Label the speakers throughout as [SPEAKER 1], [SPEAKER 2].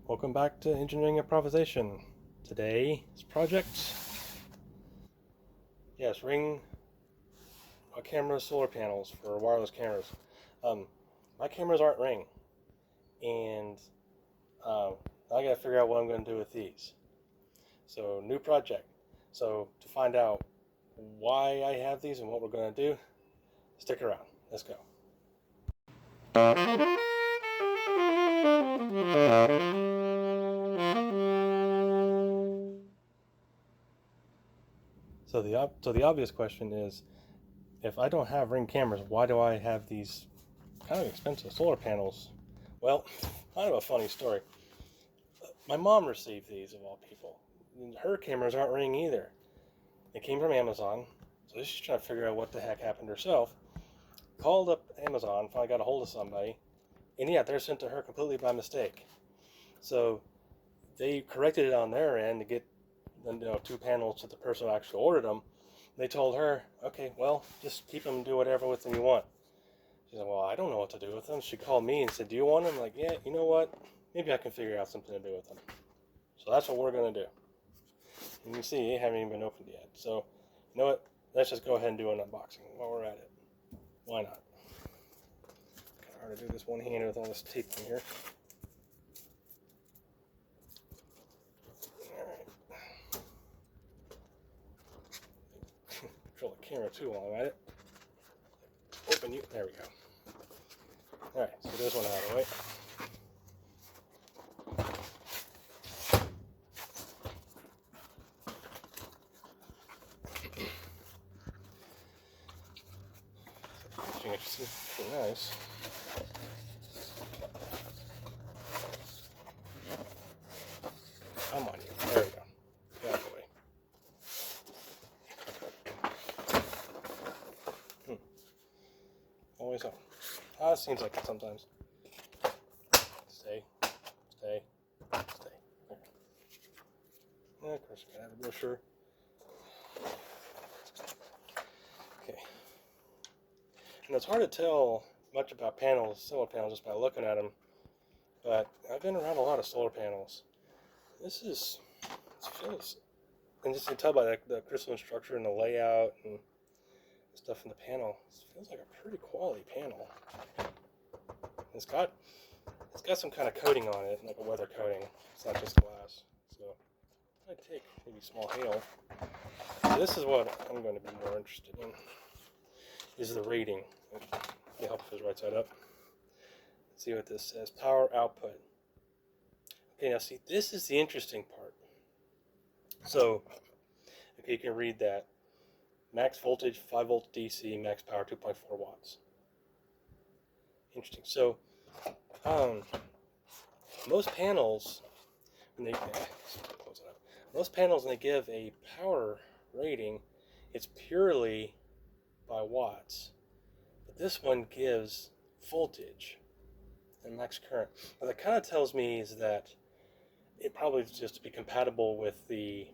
[SPEAKER 1] Welcome back to Engineering Improvisation. Today's project, yes, Ring camera solar panels for wireless cameras. Um, my cameras aren't Ring, and I gotta figure out what I'm gonna do with these. So, new project. So, to find out why I have these and what we're gonna do, stick around. Let's go. So the obvious question is, if I don't have Ring cameras, why do I have these kind of expensive solar panels? Well, kind of a funny story. My mom received these of all people. Her cameras aren't Ring either. They came from Amazon, so she's trying to figure out what the heck happened herself. Called up Amazon, finally got a hold of somebody, and yeah, they're sent to her completely by mistake. So they corrected it on their end to get two panels to the person who actually ordered them. They told her, okay, well, just keep them and do whatever with them you want. She said, well, I don't know what to do with them. She called me and said, do you want them? I'm like, yeah, you know what? Maybe I can figure out something to do with them. So that's what we're going to do. And you see, they haven't even been opened yet. So, you know what? Let's just go ahead and do an unboxing while we're at it. Why not? Kind of hard to do this one-handed with all this tape in here. Alright. Control the camera too while I'm at it. Open you. There we go. Alright, so this one out of the way. It's pretty nice. Come on, you. There we go. Get out of the way. Always on. It seems like it sometimes. Stay. Stay. Stay. There. Yeah, of course, you gotta have a brochure. Okay. And it's hard to tell much about solar panels, just by looking at them. But I've been around a lot of solar panels. It feels, and just to tell by the crystalline structure and the layout and stuff in the panel, it feels like a pretty quality panel. It's got some kind of coating on it, like a weather coating. It's not just glass. So I'd take maybe small hail. So this is what I'm going to be more interested in. Is the rating. It helps us right side up. Let's see what this says. Power output. Okay, now see, this is the interesting part. So, okay, you can read that. Max voltage, 5 volt DC, max power, 2.4 watts. Interesting. So, most panels, when they give a power rating, it's purely by watts. But this one gives voltage and max current. What that kind of tells me is that it probably is just to be compatible with the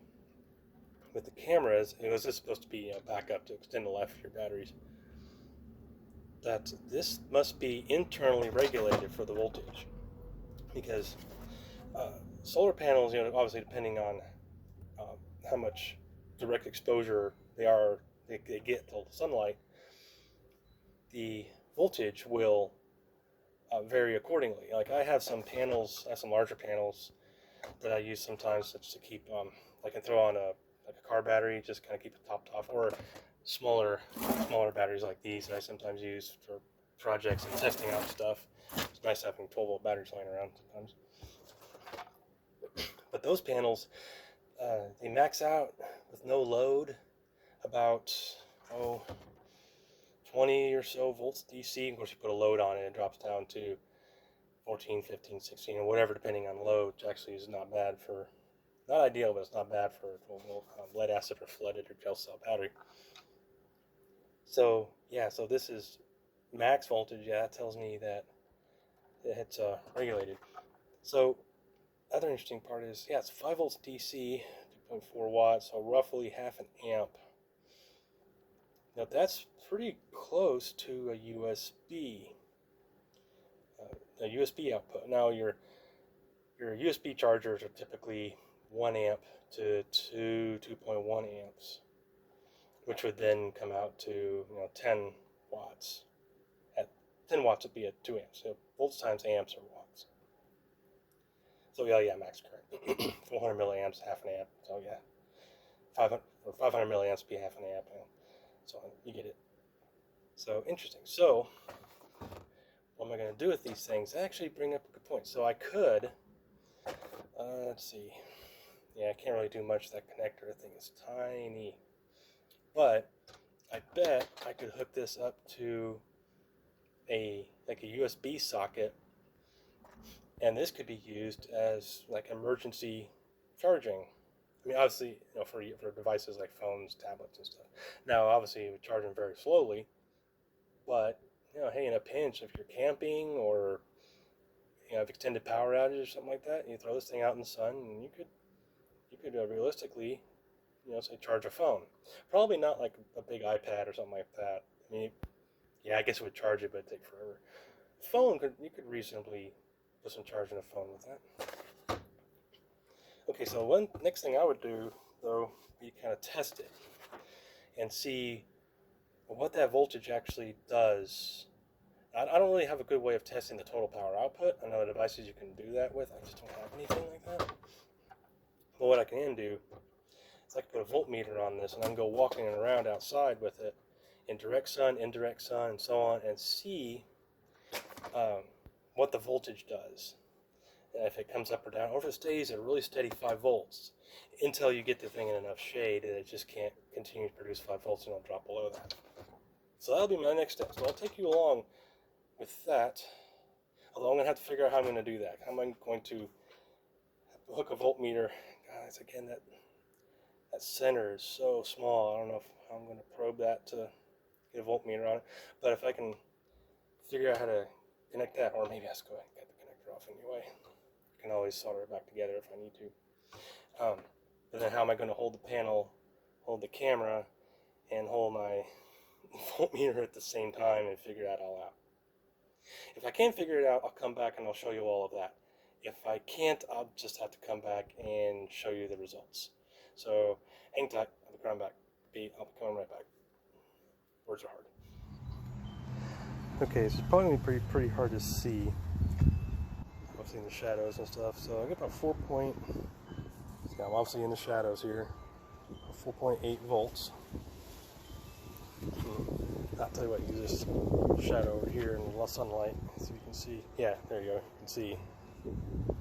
[SPEAKER 1] cameras. It was just supposed to be a backup to extend the life of your batteries. That this must be internally regulated for the voltage, because solar panels, obviously depending on how much direct exposure they get to sunlight, the voltage will vary accordingly. Like I have some larger panels that I use sometimes just to keep, I can throw on a car battery, just kind of keep it topped off, or smaller batteries like these that I sometimes use for projects and testing out stuff. It's nice having 12-volt batteries lying around sometimes. But those panels, they max out with no load about 20 or so volts DC. Of course, you put a load on it, it drops down to 14, 15, 16, or whatever, depending on load, which actually is not bad for, not ideal, but it's not bad for a 12-volt lead acid or flooded or gel cell battery. So, yeah, so this is max voltage. Yeah, that tells me that it's regulated. So, other interesting part is, yeah, it's 5 volts DC, 2.4 watts, so roughly half an amp. Now, that's pretty close to a USB output. Now, your your USB chargers are typically 1 amp to 2.1 amps, which would then come out to 10 watts. At 10 watts would be at 2 amps. So volts times amps are watts. So yeah, max current. 400 milliamps, half an amp. So yeah, 500 milliamps would be half an amp. So you get it. So interesting. So what am I going to do with these things? I actually bring up a good point. So I could, let's see. Yeah, I can't really do much. That connector thing is tiny. But I bet I could hook this up to a USB socket, and this could be used as like emergency charging. I mean, obviously, for devices like phones, tablets, and stuff. Now, obviously, you would charge them very slowly, but hey, in a pinch, if you're camping or have extended power outage or something like that, you throw this thing out in the sun, and you could realistically, say charge a phone. Probably not like a big iPad or something like that. I mean, yeah, I guess it would charge it, but it'd take forever. You could reasonably put some charge in a phone with that. Okay, so next thing I would do though, be kind of test it and see what that voltage actually does. I don't really have a good way of testing the total power output. I know the devices you can do that with. I just don't have anything like that. But what I can do is I can put a voltmeter on this, and I can go walking around outside with it in direct sun, indirect sun, and so on, and see what the voltage does. And if it comes up or down, or if it stays at a really steady 5 volts until you get the thing in enough shade that it just can't continue to produce 5 volts and it'll drop below that. So that'll be my next step. So I'll take you along with that. Although I'm going to have to figure out how I'm going to do that. How am I going to hook a voltmeter? Guys, again, that center is so small. I don't know how I'm going to probe that to get a voltmeter on it. But if I can figure out how to connect that, or maybe I just go ahead and get the connector off anyway. I can always solder it back together if I need to. But then how am I going to hold the panel, hold the camera, and hold my voltmeter at the same time and figure that all out? If I can't figure it out, I'll come back and I'll show you all of that. If I can't, I'll just have to come back and show you the results. So hang tight. I'll be coming back. I'll be coming right back. Words are hard. Okay, so it's probably going to be pretty hard to see. Obviously in the shadows and stuff. So I get about 4 point. See, I'm obviously in the shadows here. 4.8 volts. I'll tell you what, use this shadow over here in the sunlight so you can see. Yeah, there you go. You can see.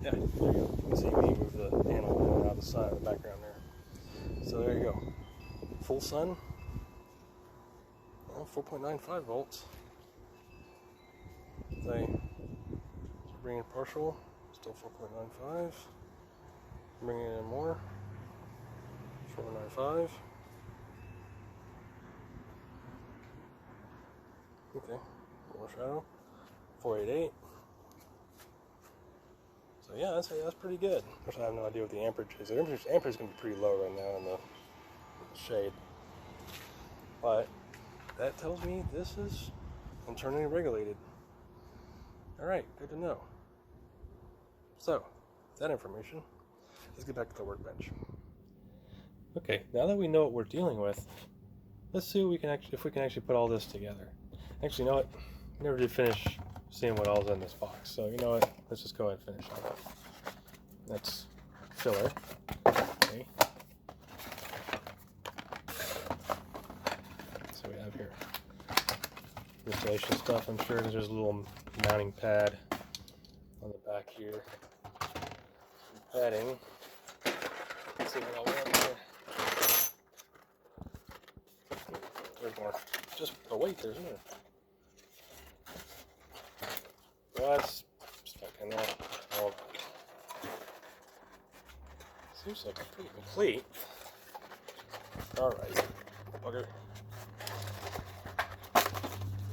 [SPEAKER 1] Yeah, there you go. You can see me move the panel going out the side of the background there. So there you go. Full sun. Well, 4.95 volts. They bring in partial, still 4.95. Bring in more. 4.95. Okay, more shadow. 488. So yeah, that's pretty good. Of course, I have no idea what the amperage is. The amperage is going to be pretty low right now in the shade. But that tells me this is internally regulated. Alright, good to know. So, with that information, let's get back to the workbench. Okay, now that we know what we're dealing with, let's see what if we can actually put all this together. Actually, you know what? I never did finish seeing what all's in this box. So, you know what? Let's just go ahead and finish all that. That's filler. Okay. So we have here installation stuff. I'm sure there's a little mounting pad on the back here. Some padding. Let's see what all we have here. There's more. Just a weight, there, isn't there? Well, that's stuck in there. Well, seems like it's pretty complete. Alright. Bugger.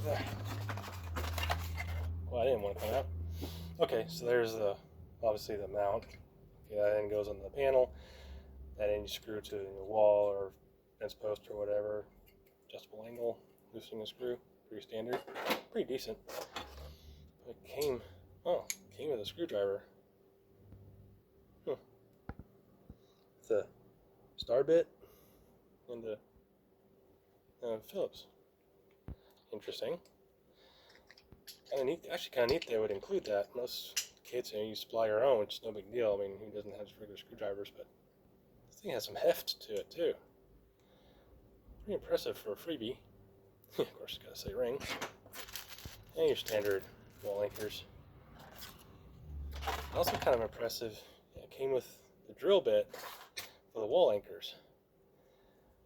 [SPEAKER 1] There. Well, I didn't want to come out. Okay, so there's obviously the mount. Okay, that end goes on the panel. That end you screw to your wall or fence post or whatever. Adjustable angle, loosening a screw. Pretty standard. Pretty decent. It came with a screwdriver. the star bit and the Phillips. Interesting. Kind of neat. Actually, kind of neat they would include that. Most kits, you supply your own, which is no big deal. I mean, who doesn't have regular screwdrivers? But this thing has some heft to it too. Pretty impressive for a freebie. Of course, gotta say ring. And your standard wall anchors. Also kind of impressive, it came with the drill bit for the wall anchors.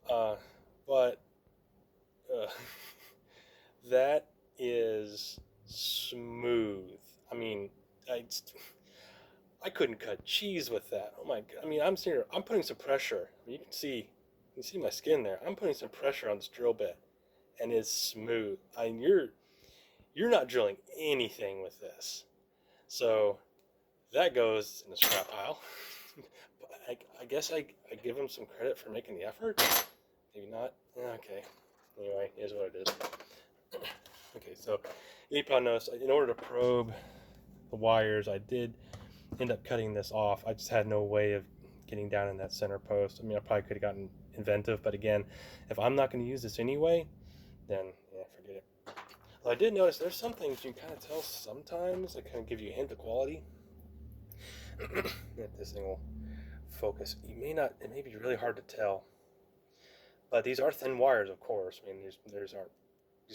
[SPEAKER 1] But that is smooth. I mean, I couldn't cut cheese with that. Oh my God. I mean, I'm sitting here, I'm putting some pressure. I mean, you can see my skin there. I'm putting some pressure on this drill bit, and it's smooth. I mean, you're not drilling anything with this. So that goes in the scrap pile. I guess I give him some credit for making the effort. Maybe not. Okay. Anyway, here's what it is. Okay, so you probably noticed, in order to probe the wires, I did end up cutting this off. I just had no way of getting down in that center post. I mean, I probably could have gotten inventive, but again, if I'm not going to use this anyway, then yeah, forget it. Well, I did notice there's some things you kind of tell sometimes that kind of give you a hint of quality. This thing will focus. You may not, it may be really hard to tell, but these are thin wires, of course. I mean, these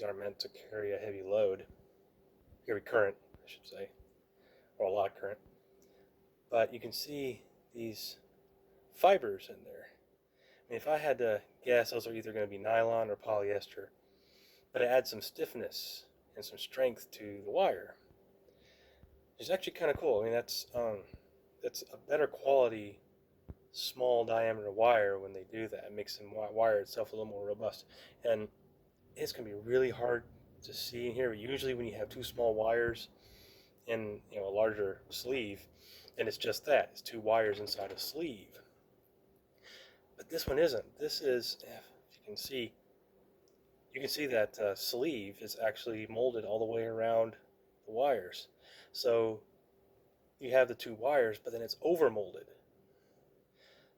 [SPEAKER 1] aren't meant to carry a heavy load, heavy current, I should say, or a lot of current. But you can see these fibers in there. I mean, if I had to guess, those are either going to be nylon or polyester, but it adds some stiffness and some strength to the wire, which is actually kind of cool. I mean, that's a better quality small diameter wire when they do that. It makes the wire itself a little more robust, and it's going to be really hard to see in here. But usually when you have two small wires in a larger sleeve, and it's just that, it's two wires inside a sleeve. But this one isn't. This is, if you can see that sleeve is actually molded all the way around the wires. So you have the two wires, but then it's over molded.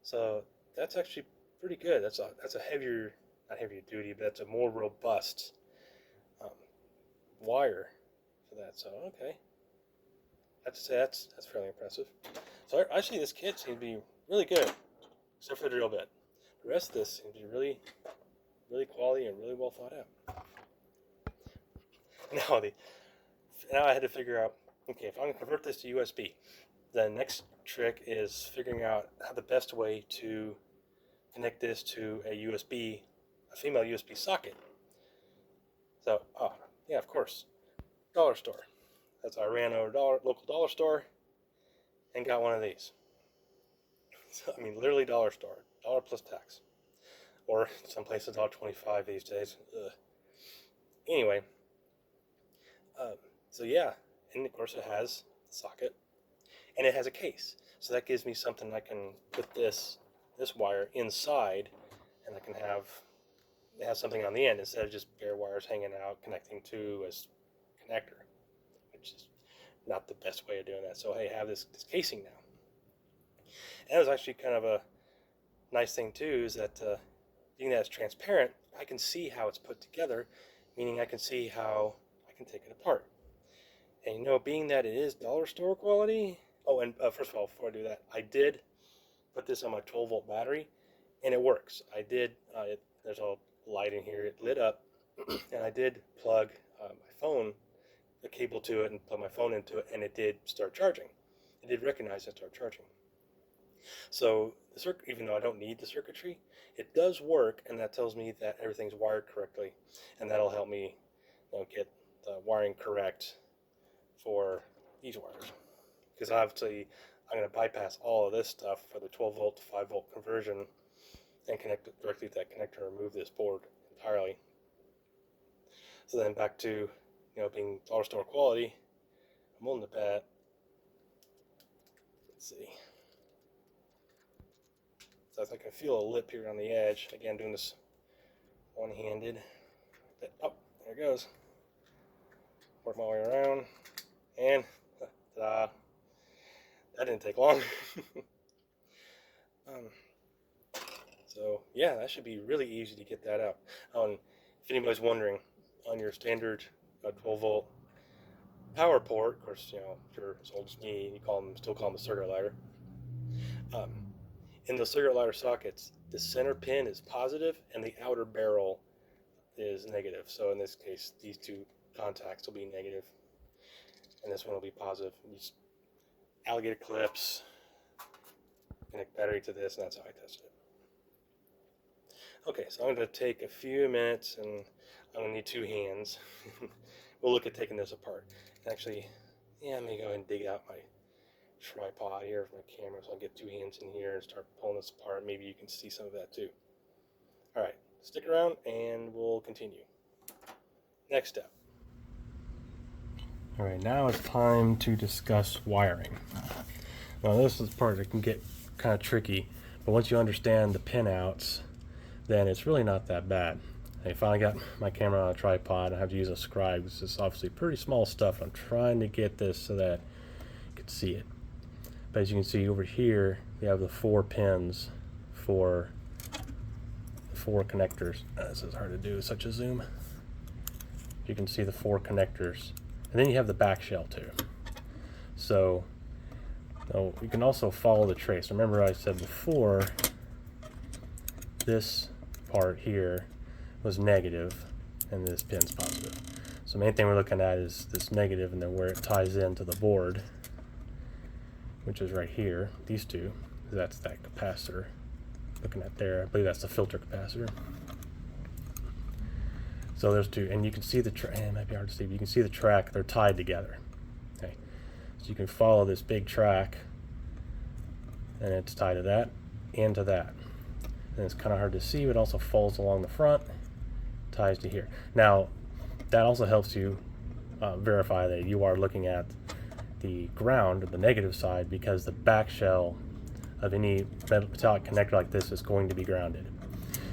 [SPEAKER 1] So that's actually pretty good. That's a heavier, not heavier duty, but that's a more robust wire for that. So okay, I have to say that's fairly impressive. So actually, this kit seems to be really good, except for the drill bit. The rest of this seems to be really, really quality and really well thought out. Now I had to figure out, okay, if I'm going to convert this to USB, the next trick is figuring out how the best way to connect this to a female USB socket. So, yeah, of course, dollar store. I ran over local dollar store and got one of these. So, I mean, literally dollar store, dollar plus tax, or some places $1.25 these days. Ugh. Anyway, so yeah, and of course it has the socket, and it has a case, so that gives me something I can put this wire inside, and I can have something on the end instead of just bare wires hanging out connecting to a connector, which is not the best way of doing that. So hey, I have this casing now. And that was actually kind of a nice thing too, is that being that it's transparent, I can see how it's put together, meaning I can see how I can take it apart. And being that it is dollar store quality, and first of all, before I do that, I did put this on my 12-volt battery, and it works. I did, there's a light in here, it lit up, and I did plug my phone, the cable to it, and plug my phone into it, and it did start charging. It did recognize and start charging. So the circuit, even though I don't need the circuitry, it does work, and that tells me that everything's wired correctly, and that'll help me get the wiring correct for these wires. Because obviously I'm going to bypass all of this stuff for the 12-volt to 5-volt conversion and connect it directly to that connector and remove this board entirely. So then back to being dollar store quality, I'm willing to bet. Let's see. So I can feel a lip here on the edge. Again, doing this one-handed. Oh, there it goes. Work my way around, and ta-da! That didn't take long. So yeah, that should be really easy to get that out. If anybody's wondering, on your standard 12 volt power port, of course, if you're as old as me, you still call them a circuit lighter. Um, in the circuit lighter sockets, the center pin is positive and the outer barrel is negative. So in this case, these two contacts will be negative, and this one will be positive. Use alligator clips, connect battery to this, and that's how I tested it. Okay, so I'm going to take a few minutes, and I'm going to need 2 hands. We'll look at taking this apart. Actually, yeah, I'm going to go ahead and dig out my tripod here for my camera, so I'll get 2 hands in here and start pulling this apart. Maybe you can see some of that too. Alright, stick around and we'll continue. Next step. Alright, now it's time to discuss wiring. Now this is the part that can get kind of tricky, but once you understand the pinouts, then it's really not that bad. I finally got my camera on a tripod. I have to use a scribe. This is obviously pretty small stuff. I'm trying to get this so that you can see it. But as you can see over here, we have the 4 pins for the 4 connectors. This is hard to do, such a zoom. You can see the 4 connectors. And then you have the back shell too. So you can also follow the trace. Remember I said before, this part here was negative and this pin's positive. So the main thing we're looking at is this negative and then where it ties into the board, which is right here, these two. That's that capacitor. Looking at there, I believe that's the filter capacitor. So there's 2, and you can see the track, it might be hard to see, but you can see the track, they're tied together. Okay, so you can follow this big track, and it's tied to that and to that. And it's kind of hard to see, but it also falls along the front, ties to here. Now, that also helps you verify that you are looking at the ground, the negative side, because the back shell of any metallic connector like this is going to be grounded.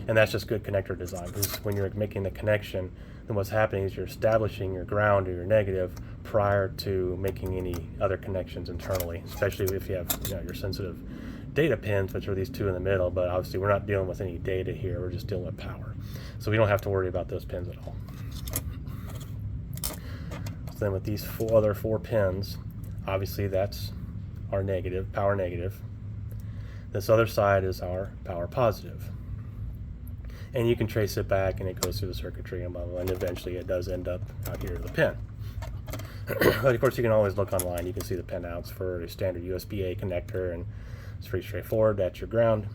[SPEAKER 1] And that's just good connector design, because when you're making the connection, then what's happening is you're establishing your ground or your negative prior to making any other connections internally, especially if you have your sensitive data pins, which are these 2 in the middle. But obviously we're not dealing with any data here, we're just dealing with power. So we don't have to worry about those pins at all. So then with these other 4 pins, obviously that's our negative, power negative. This other side is our power positive. And you can trace it back, and it goes through the circuitry and blah, blah, and eventually it does end up out here, the pin. But of course you can always look online. You can see the pinouts for a standard USB-A connector, and it's pretty straightforward. That's your ground,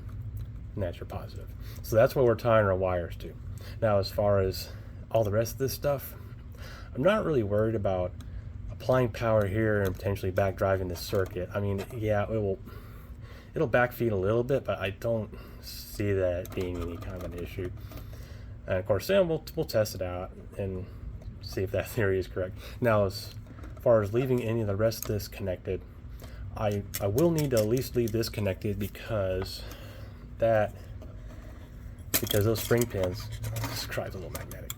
[SPEAKER 1] and that's your positive. So that's what we're tying our wires to. Now, as far as all the rest of this stuff, I'm not really worried about applying power here and potentially back driving this circuit. I mean, yeah, it'll backfeed a little bit, but I don't see that being any kind of an issue. And of course, then we'll test it out and see if that theory is correct. Now, as far as leaving any of the rest of this connected, I will need to at least leave this connected because those spring pins, this scribe's a little magnetic.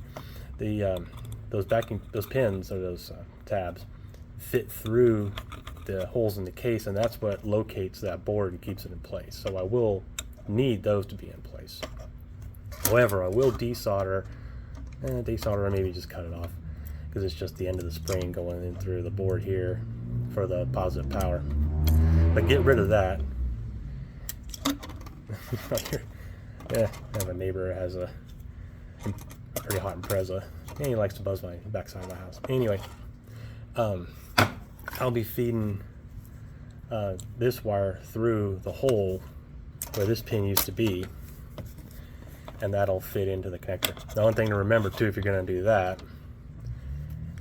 [SPEAKER 1] Those pins or those tabs fit through the holes in the case, and that's what locates that board and keeps it in place. So I will need those to be in place. However, I will desolder or maybe just cut it off, because it's just the end of the spring going in through the board here for the positive power. But get rid of that. Yeah, I have a neighbor who has a pretty hot Impreza, and he likes to buzz my backside of the house. Anyway, I'll be feeding this wire through the hole where this pin used to be, and that'll fit into the connector. The only thing to remember too, if you're going to do that,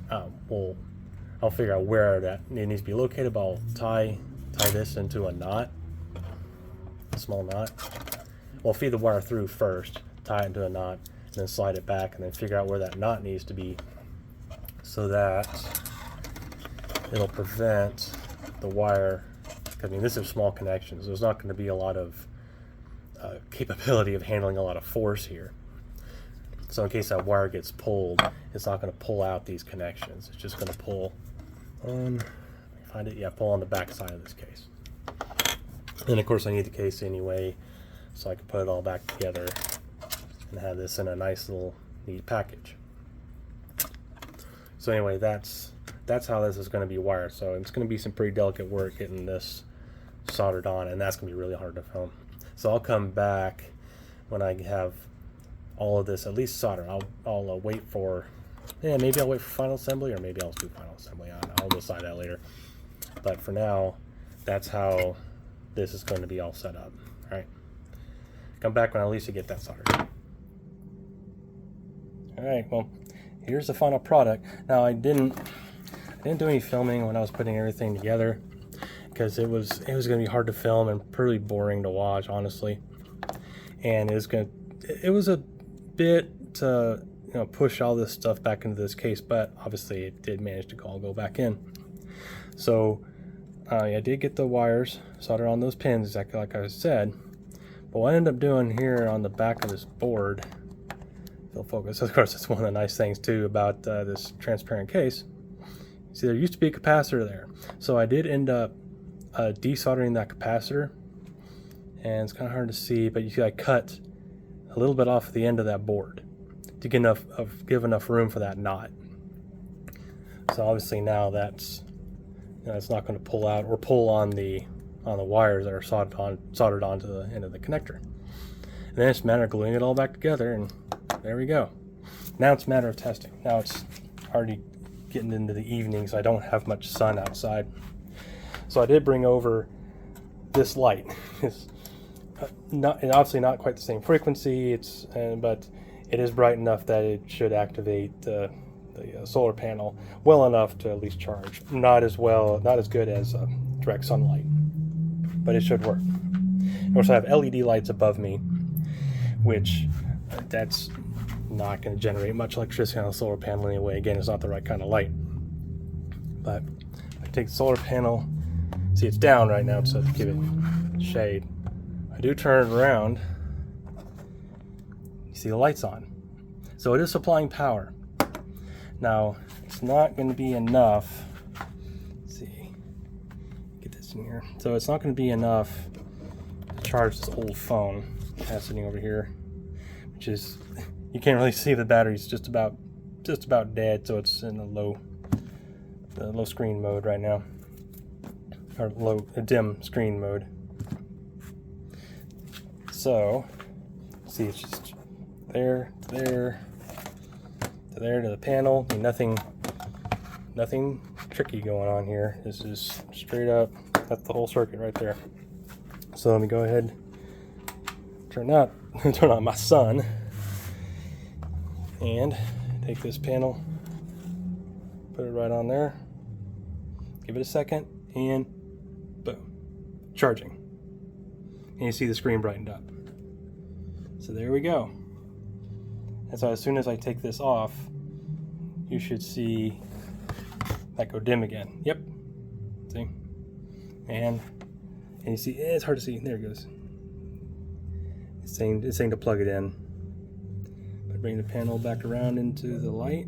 [SPEAKER 1] I'll figure out where that it needs to be located, but I'll tie this into a knot, a small knot. We'll feed the wire through first, tie it into a knot, and then slide it back, and then figure out where that knot needs to be so that it'll prevent the wire, I mean, this is small connections. There's not going to be a lot of capability of handling a lot of force here. So in case that wire gets pulled, it's not going to pull out these connections. It's just going to pull on, pull on the back side of this case. And of course I need the case anyway. so I can put it all back together and have this in a nice little neat package. So anyway, that's how this is going to be wired. So it's going to be some pretty delicate work getting this soldered on, and that's going to be really hard to film. So I'll come back when I have all of this at least soldered. I'll wait for, maybe I'll wait for final assembly, or maybe I'll do final assembly. I'll decide that later. But for now, that's how this is going to be all set up. All right. Come back when at least you get that soldered. All right. Well, here's the final product. Now I didn't do any filming when I was putting everything together, because it was going to be hard to film and pretty boring to watch, honestly. And it was a bit to push all this stuff back into this case, but obviously it did manage to all go back in. So I did get the wires soldered on those pins exactly like I said. But what I ended up doing here on the back of this board, it'll focus. Of course, it's one of the nice things too about this transparent case. See, there used to be a capacitor there, so I did end up desoldering that capacitor, and it's kind of hard to see, but you see I cut a little bit off the end of that board to give enough room for that knot. So obviously now that's it's not going to pull out or pull on the wires that are soldered onto the end of the connector. And then it's a matter of gluing it all back together, and there we go. Now it's a matter of testing. Now it's already getting into the evening, so I don't have much sun outside. So I did bring over this light. It's obviously not quite the same frequency, but it is bright enough that it should activate the solar panel well enough to at least charge. Not as good as direct sunlight, but it should work. I also have LED lights above me, which that's not going to generate much electricity on the solar panel anyway. Again, it's not the right kind of light. But I take the solar panel, see it's down right now, so to give it shade. I do turn it around, you see the light's on. So it is supplying power. Now, it's not going to be enough. Let's see, get this in here. So it's not going to be enough to charge this old phone that's sitting over here, which is, you can't really see the battery's just about dead, so it's in the low screen mode right now, or dim screen mode. So see, it's just there to the panel. I mean, nothing tricky going on here. This is straight up, that's the whole circuit right there. So let me go ahead, turn on my sun, and take this panel, put it right on there, give it a second, and boom, charging. And you see the screen brightened up. So there we go. And so as soon as I take this off, you should see that go dim again. Yep. See? And you see, it's hard to see. There it goes. It's saying to plug it in. But bring the panel back around into the light.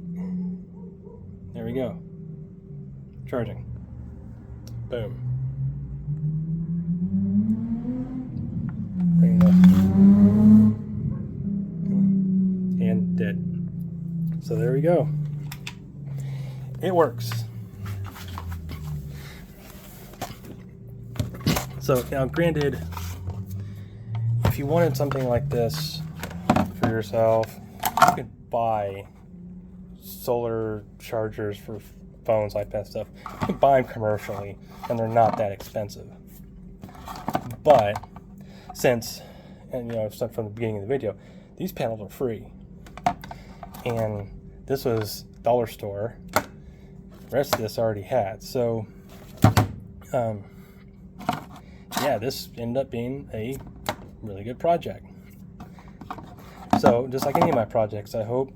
[SPEAKER 1] There we go. Charging. Boom. Bring and dead. So there we go. It works. So now, granted, if you wanted something like this for yourself, you could buy solar chargers for phones, iPad stuff. You can buy them commercially, and they're not that expensive. But since, and from the beginning of the video, these panels are free, and this was dollar store. The rest of this I already had, so yeah, this ended up being a really good project. So just like any of my projects, I hope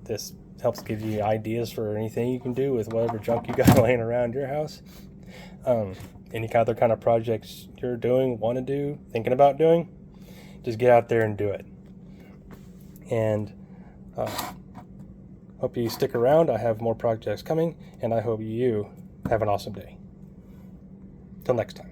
[SPEAKER 1] this helps give you ideas for anything you can do with whatever junk you got laying around your house. Any other kind of projects you're doing, want to do, thinking about doing, just get out there and do it. And hope you stick around. I have more projects coming, and I hope you have an awesome day. Till next time.